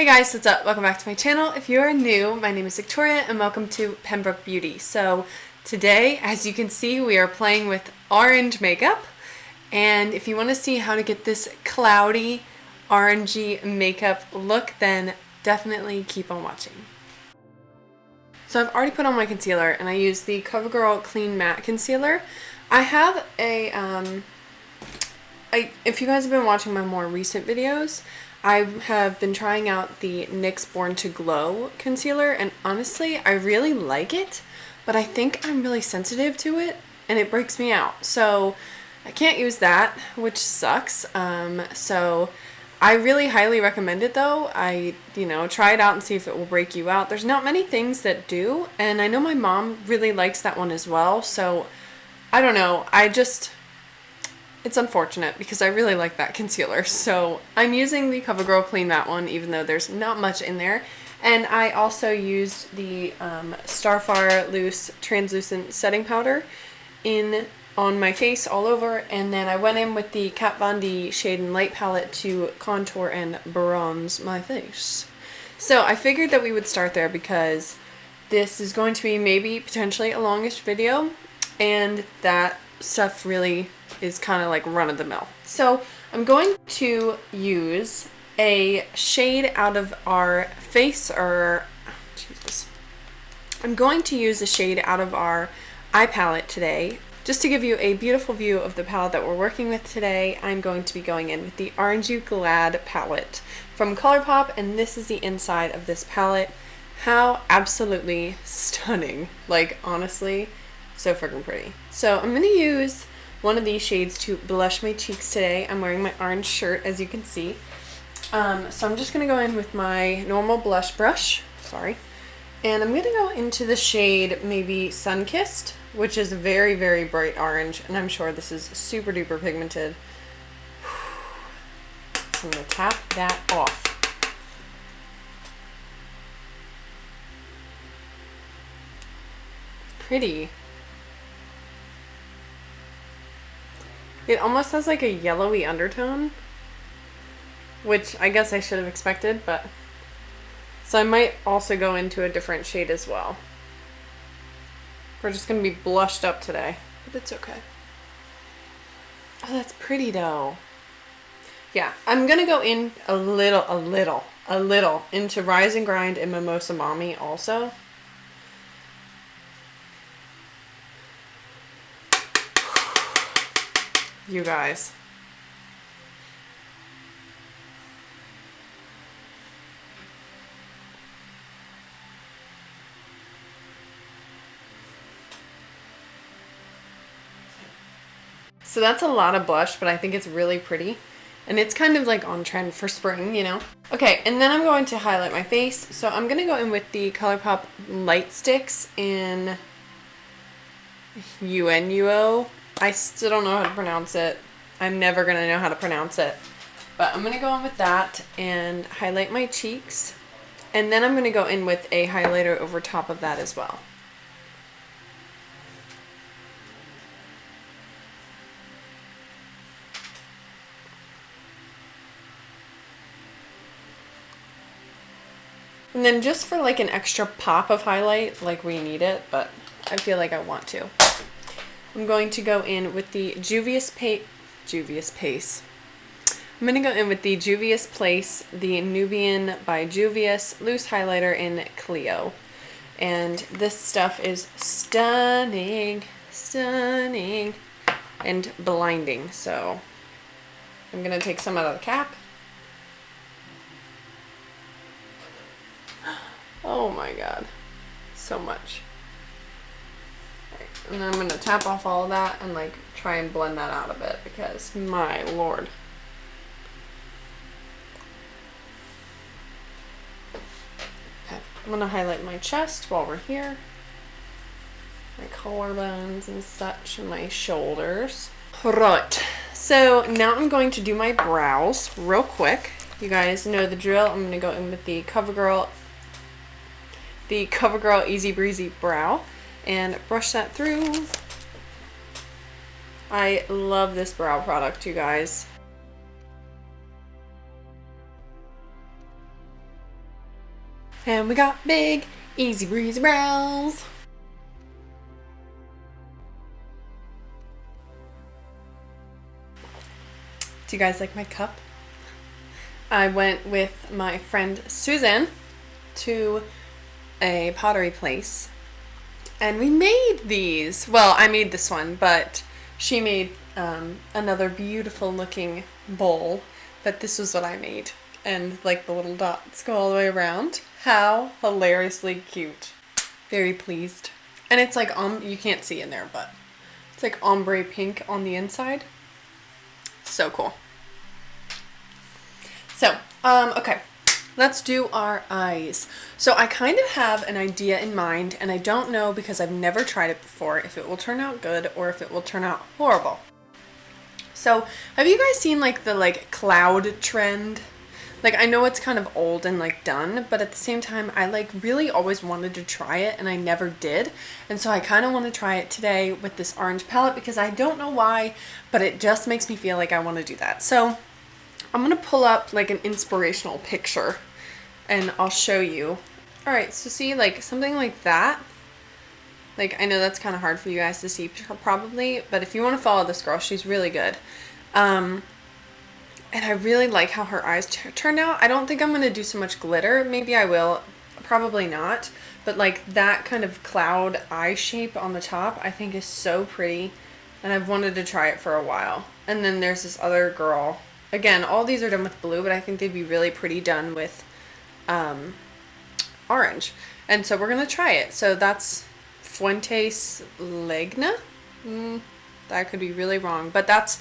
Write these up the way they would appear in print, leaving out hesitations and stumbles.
Hey guys, what's up? Welcome back to my channel. If you are new, my name is Victoria and welcome to Pembroke Beauty. So today, as you can see, we are playing with orange makeup. And if you want to see how to get this cloudy, orangey makeup look, then definitely keep on watching. So I've already put on my concealer and I use the Covergirl Clean Matte Concealer. I have a, if you guys have been watching my more recent videos, I have been trying out the NYX Born to Glow concealer, and honestly, I really like it, but I think I'm really sensitive to it, and it breaks me out. So I can't use that, which sucks. So I really highly recommend it though. Try it out and see if it will break you out. There's not many things that do, and I know my mom really likes that one as well, so I don't know. It's unfortunate because I really like that concealer. So I'm using the CoverGirl Clean Matte one, even though there's not much in there. And I also used the Starfire Loose Translucent Setting Powder on my face all over. And then I went in with the Kat Von D Shade and Light palette to contour and bronze my face. So I figured that we would start there because this is going to be maybe potentially a longish video. And that stuff really is kind of like run-of-the-mill. So I'm going to use a shade out of our I'm going to use a shade out of our eye palette today. Just to give you a beautiful view of the palette that we're working with today, I'm going to be going in with the Orange You Glad palette from Colourpop, and this is the inside of this palette. How absolutely stunning. Like, honestly, so freaking pretty. So I'm going to use one of these shades to blush my cheeks today. I'm wearing my orange shirt, as you can see. So I'm just going to go in with my normal blush brush. Sorry. And I'm going to go into the shade maybe Sunkissed, which is very, very bright orange. And I'm sure this is super duper pigmented. So I'm going to tap that off. Pretty. It almost has like a yellowy undertone, which I guess I should have expected, but so I might also go into a different shade as well. We're just going to be blushed up today, but it's okay. Oh, that's pretty though. Yeah, I'm going to go in a little into Rise and Grind and Mimosa Mommy also. You guys. So that's a lot of blush, but I think it's really pretty. And it's kind of like on trend for spring, you know? Okay, and then I'm going to highlight my face. So I'm going to go in with the Colourpop Light Sticks in Uneno. I still don't know how to pronounce it. I'm never going to know how to pronounce it. But I'm going to go in with that and highlight my cheeks. And then I'm going to go in with a highlighter over top of that as well. And then just for like an extra pop of highlight, like we need it, but I feel like I want to. I'm going to go in with the Juvia's Pace. I'm going to go in with the Juvia's Place, the Nubian by Juvia's Loose Highlighter in Cleo. And this stuff is stunning, stunning, and blinding. So I'm going to take some out of the cap. Oh my god, so much. And then I'm going to tap off all of that and like try and blend that out a bit because my lord. Okay, I'm going to highlight my chest while we're here. My collarbones and such and my shoulders. Right, so now I'm going to do my brows real quick. You guys know the drill. I'm going to go in with the CoverGirl Easy Breezy Brow and brush that through. I love this brow product, you guys. And we got big, easy breezy brows. Do you guys like my cup? I went with my friend Susan to a pottery place and we made these. Well, I made this one, but she made another beautiful looking bowl, but this was what I made. And like the little dots go all the way around. How hilariously cute. Very pleased. And it's like, you can't see in there, but it's like ombre pink on the inside. So cool. So, okay, let's do our eyes. So I kind of have an idea in mind, and I don't know because I've never tried it before if it will turn out good or if it will turn out horrible. So have you guys seen like the cloud trend? Like, I know it's kind of old and like done, but at the same time I like really always wanted to try it and I never did. And so I kind of want to try it today with this orange palette because I don't know why, but it just makes me feel like I want to do that. So I'm going to pull up like an inspirational picture and I'll show you. All right, so see like something like that. Like, I know that's kind of hard for you guys to see probably, but if you want to follow this girl, she's really good. And I really like how her eyes turned out. I don't think I'm going to do so much glitter. Maybe I will, probably not. But like that kind of cloud eye shape on the top, I think is so pretty. And I've wanted to try it for a while. And then there's this other girl. Again, all these are done with blue, but I think they'd be really pretty done with orange. And so we're going to try it. So that's Fuentes Legna. That could be really wrong. But that's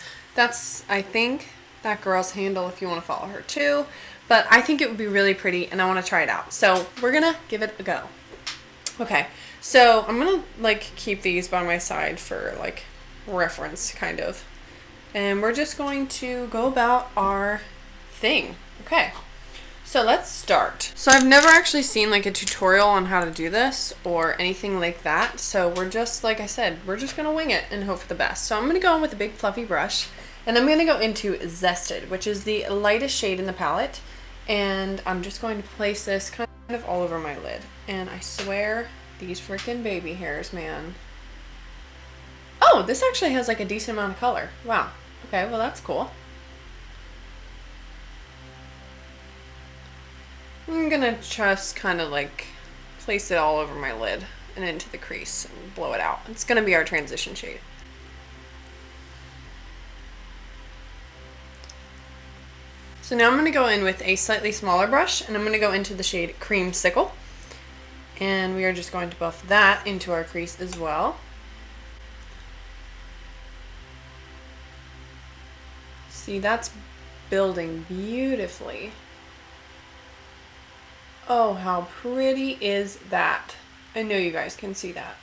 I think, that girl's handle if you want to follow her too. But I think it would be really pretty and I want to try it out. So we're going to give it a go. Okay, so I'm going to like keep these by my side for like reference kind of. And we're just going to go about our thing. Okay, so let's start. So I've never actually seen like a tutorial on how to do this or anything like that. So we're just, like I said, we're just gonna wing it and hope for the best. So I'm gonna go in with a big fluffy brush and I'm gonna go into Zested, which is the lightest shade in the palette. And I'm just going to place this kind of all over my lid. And I swear, these freaking baby hairs, man. Oh, this actually has like a decent amount of color. Wow. Okay, well that's cool. I'm gonna just kind of like place it all over my lid and into the crease and blow it out. It's gonna be our transition shade. So now I'm gonna go in with a slightly smaller brush and I'm gonna go into the shade Creamsicle. And we are just going to buff that into our crease as well. See, that's building beautifully. Oh, how pretty is that? I know you guys can see that.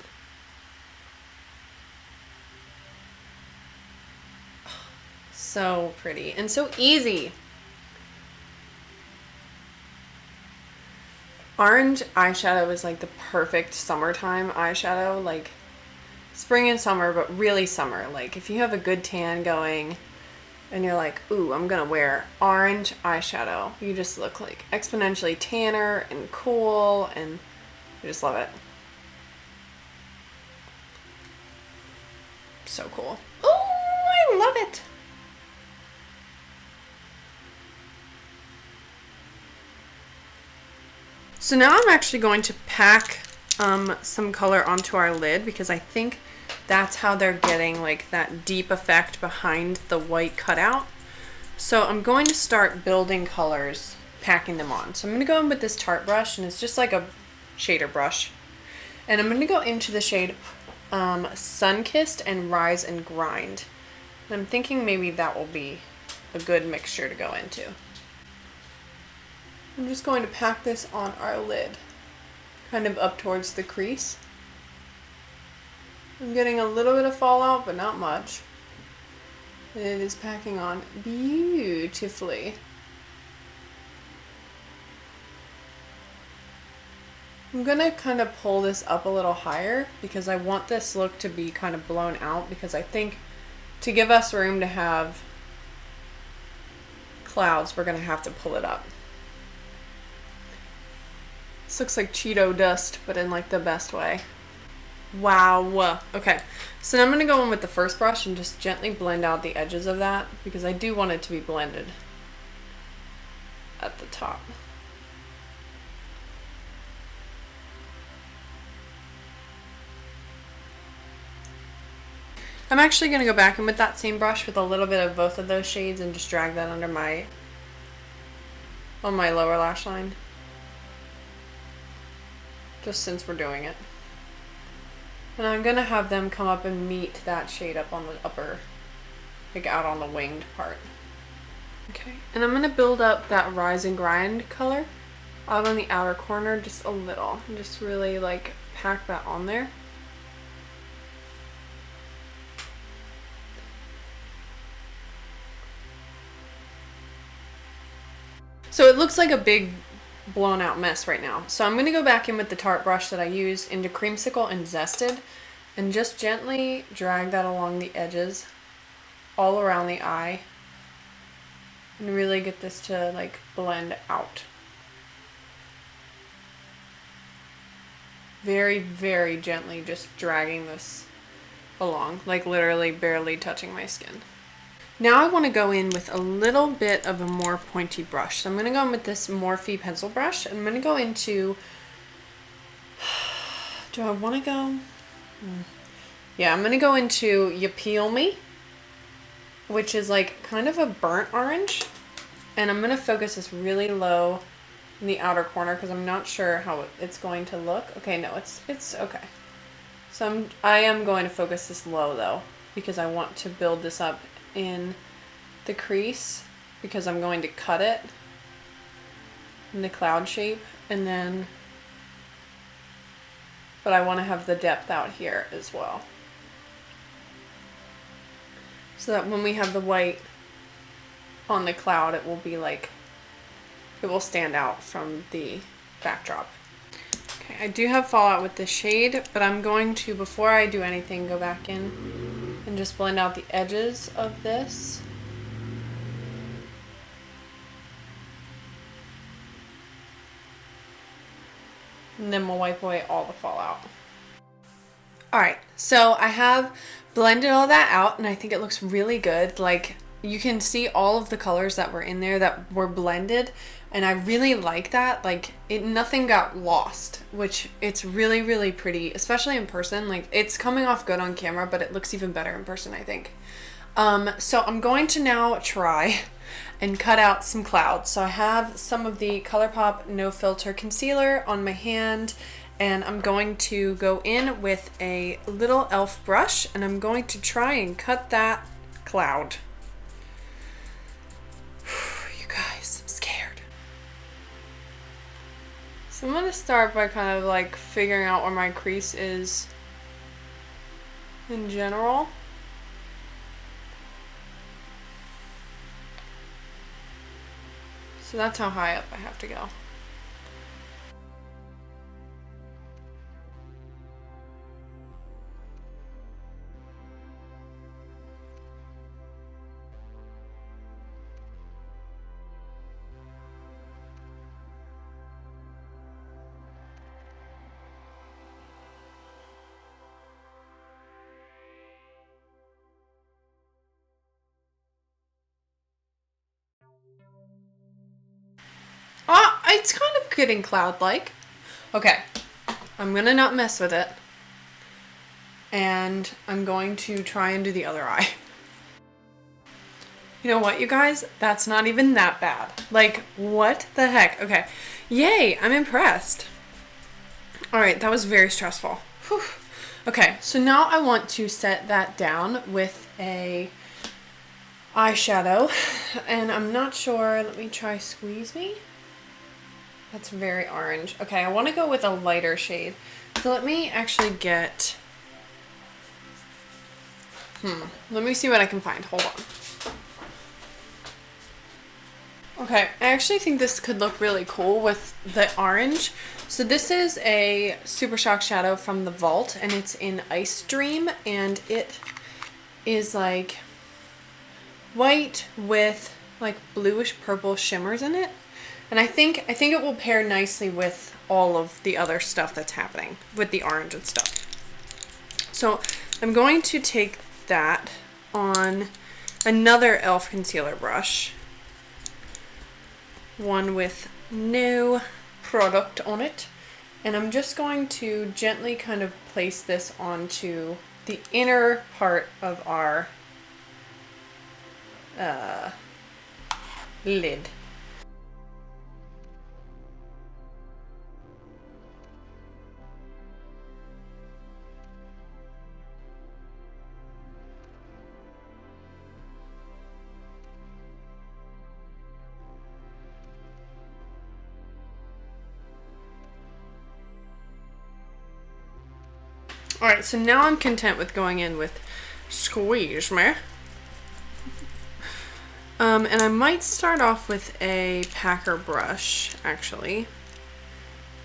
So pretty and so easy. Orange eyeshadow is like the perfect summertime eyeshadow, like spring and summer, but really summer. Like if you have a good tan going and you're like, ooh, I'm gonna wear orange eyeshadow, you just look like exponentially tanner and cool, and I just love it. So cool. Oh, I love it. So now I'm actually going to pack some color onto our lid because I think that's how they're getting like that deep effect behind the white cutout. So I'm going to start building colors, packing them on. So I'm going to go in with this Tarte brush, and it's just like a shader brush. And I'm going to go into the shade Sunkissed and Rise and Grind. And I'm thinking maybe that will be a good mixture to go into. I'm just going to pack this on our lid, kind of up towards the crease. I'm getting a little bit of fallout, but not much. And it is packing on beautifully. I'm gonna kind of pull this up a little higher because I want this look to be kind of blown out, because I think to give us room to have clouds, we're gonna have to pull it up. This looks like Cheeto dust, but in like the best way. Wow. Okay, so now I'm going to go in with the first brush and just gently blend out the edges of that because I do want it to be blended at the top. I'm actually going to go back in with that same brush with a little bit of both of those shades and just drag that under on my lower lash line. Just since we're doing it. And I'm going to have them come up and meet that shade up on the upper, like out on the winged part. Okay, and I'm going to build up that Rise and Grind color out on the outer corner just a little. And just really like pack that on there. So it looks like a big blown out mess right now. So I'm going to go back in with the Tarte brush that I used into Creamsicle and Zested and just gently drag that along the edges all around the eye and really get this to like blend out. Very, very gently just dragging this along, like literally barely touching my skin. Now I want to go in with a little bit of a more pointy brush. So I'm going to go in with this Morphe pencil brush. I'm going to go into, do I want to go? Yeah, I'm going to go into You Peel Me, which is like kind of a burnt orange. And I'm going to focus this really low in the outer corner because I'm not sure how it's going to look. Okay, no, it's okay. So I am going to focus this low though because I want to build this up in the crease because I'm going to cut it in the cloud shape and then, but I want to have the depth out here as well so that when we have the white on the cloud it will be like, it will stand out from the backdrop. Okay, I do have fallout with this shade, but I'm going to, before I do anything, go back in and just blend out the edges of this. And then we'll wipe away all the fallout. Alright, so I have blended all that out and I think it looks really good. Like, you can see all of the colors that were in there that were blended and I really like that. Like, nothing got lost, which it's really, really pretty, especially in person. Like, it's coming off good on camera, but it looks even better in person, I think. So I'm going to now try and cut out some clouds. So I have some of the Colourpop No Filter Concealer on my hand and I'm going to go in with a little e.l.f. brush and I'm going to try and cut that cloud. You guys, I'm scared. So I'm going to start by kind of like figuring out where my crease is in general. So that's how high up I have to go. It's kind of getting cloud-like. Okay, I'm gonna not mess with it. And I'm going to try and do the other eye. You know what, you guys? That's not even that bad. Like, what the heck? Okay, yay, I'm impressed. All right, that was very stressful. Whew. Okay, so now I want to set that down with a eyeshadow. And I'm not sure, let me try Squeeze Me. That's very orange. Okay, I want to go with a lighter shade. So let me actually get... Let me see what I can find. Hold on. Okay, I actually think this could look really cool with the orange. So this is a Super Shock shadow from the Vault, and it's in Ice Dream, and it is like white with like bluish purple shimmers in it. And I think it will pair nicely with all of the other stuff that's happening with the orange and stuff. So I'm going to take that on another e.l.f. concealer brush, one with no product on it, and I'm just going to gently kind of place this onto the inner part of our lid. Alright, so now I'm content with going in with Squeeze Me. And I might start off with a packer brush, actually.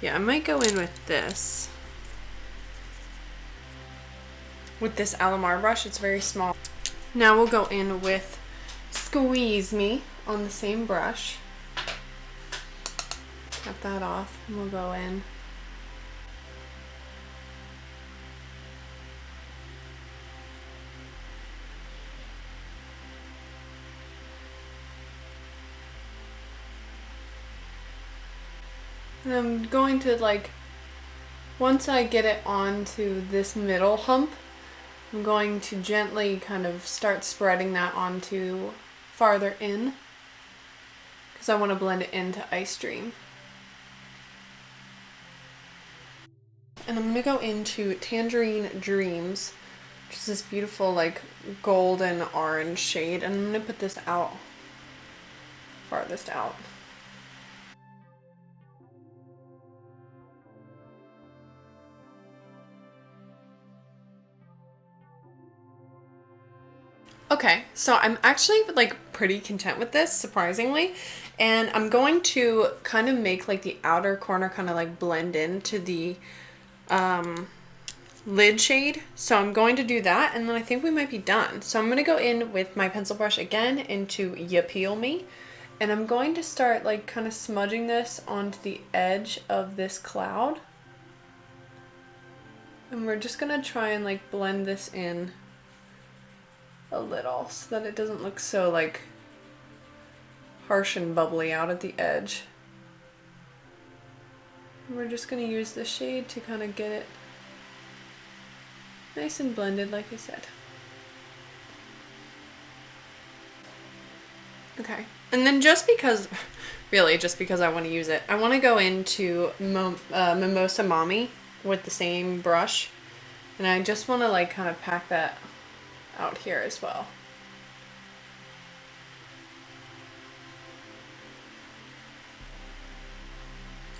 Yeah, I might go in with this. With this Aloe brush, it's very small. Now we'll go in with Squeeze Me on the same brush. Cut that off, and we'll go in. And I'm going to, like, once I get it onto this middle hump, I'm going to gently kind of start spreading that onto farther in, because I want to blend it into Ice Dream. And I'm going to go into Tangerine Dreams, which is this beautiful, like, golden orange shade, and I'm going to put this out, farthest out. Okay, so I'm actually like pretty content with this, surprisingly, and I'm going to kind of make like the outer corner kind of like blend into the lid shade. So I'm going to do that, and then I think we might be done. So I'm going to go in with my pencil brush again into Ya Peel Me, and I'm going to start like kind of smudging this onto the edge of this cloud. And we're just going to try and like blend this in a little so that it doesn't look so like harsh and bubbly out at the edge. And we're just going to use the shade to kind of get it nice and blended, like I said. Okay, and then just because I want to use it, I want to go into Mimosa Mommy with the same brush, and I just want to like kind of pack that out here as well.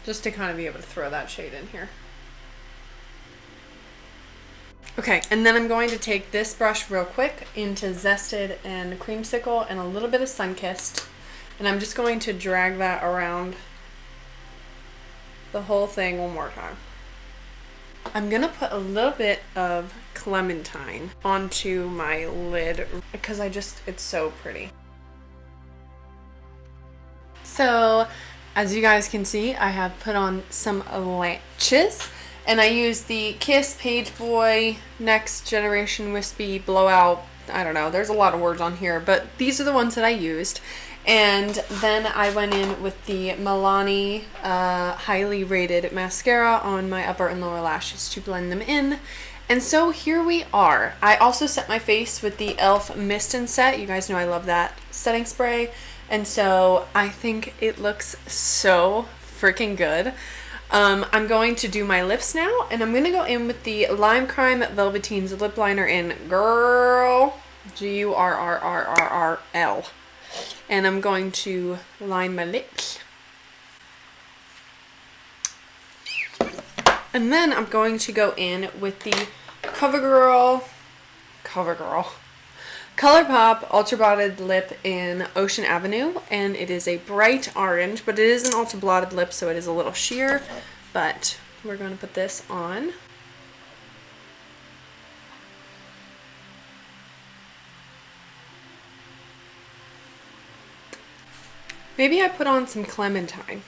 Just to kind of be able to throw that shade in here. Okay, and then I'm going to take this brush real quick into Zested and Creamsicle and a little bit of Sunkissed, and I'm just going to drag that around the whole thing one more time. I'm gonna put a little bit of Clementine onto my lid because it's so pretty. So, as you guys can see, I have put on some lashes, and I used the Kiss Pageboy Next Generation Wispy Blowout. I don't know, there's a lot of words on here, but these are the ones that I used. And then I went in with the Milani highly rated mascara on my upper and lower lashes to blend them in. And so here we are. I also set my face with the e.l.f. Mist and Set. You guys know I love that setting spray. And so I think it looks so freaking good. I'm going to do my lips now, and I'm going to go in with the Lime Crime Velveteen's lip liner in Gurrrrl, Gurrrrl. And I'm going to line my lips. And then I'm going to go in with the Covergirl Colourpop Ultra Blotted Lip in Ocean Avenue. And it is a bright orange, but it is an ultra blotted lip, so it is a little sheer. But we're going to put this on. Maybe I put on some clementine.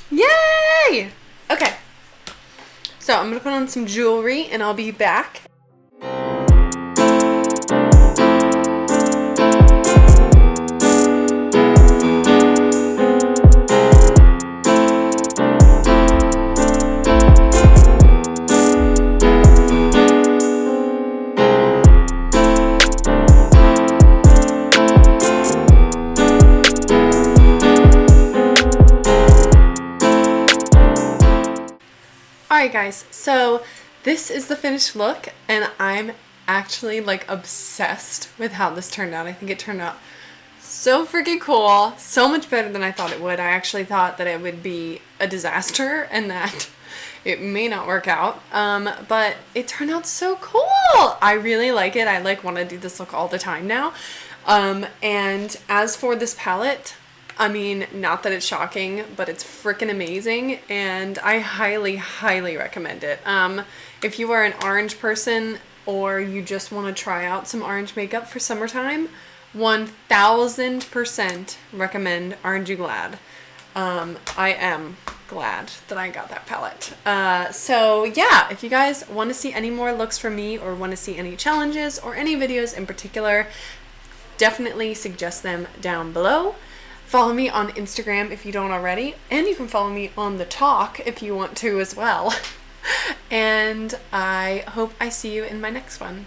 Yay! Okay. So I'm gonna put on some jewelry and I'll be back. Alright guys, so this is the finished look and I'm actually like obsessed with how this turned out. I think it turned out so freaking cool, so much better than I thought it would. I actually thought that it would be a disaster and that it may not work out, but it turned out so cool. I really like it. I like want to do this look all the time now. And as for this palette, I mean, not that it's shocking, but it's freaking amazing, and I highly, highly recommend it. If you are an orange person or you just want to try out some orange makeup for summertime, 1000% recommend Aren't You Glad? I am glad that I got that palette. So yeah, if you guys want to see any more looks from me or want to see any challenges or any videos in particular, definitely suggest them down below. Follow me on Instagram if you don't already, and you can follow me on the talk if you want to as well. And I hope I see you in my next one.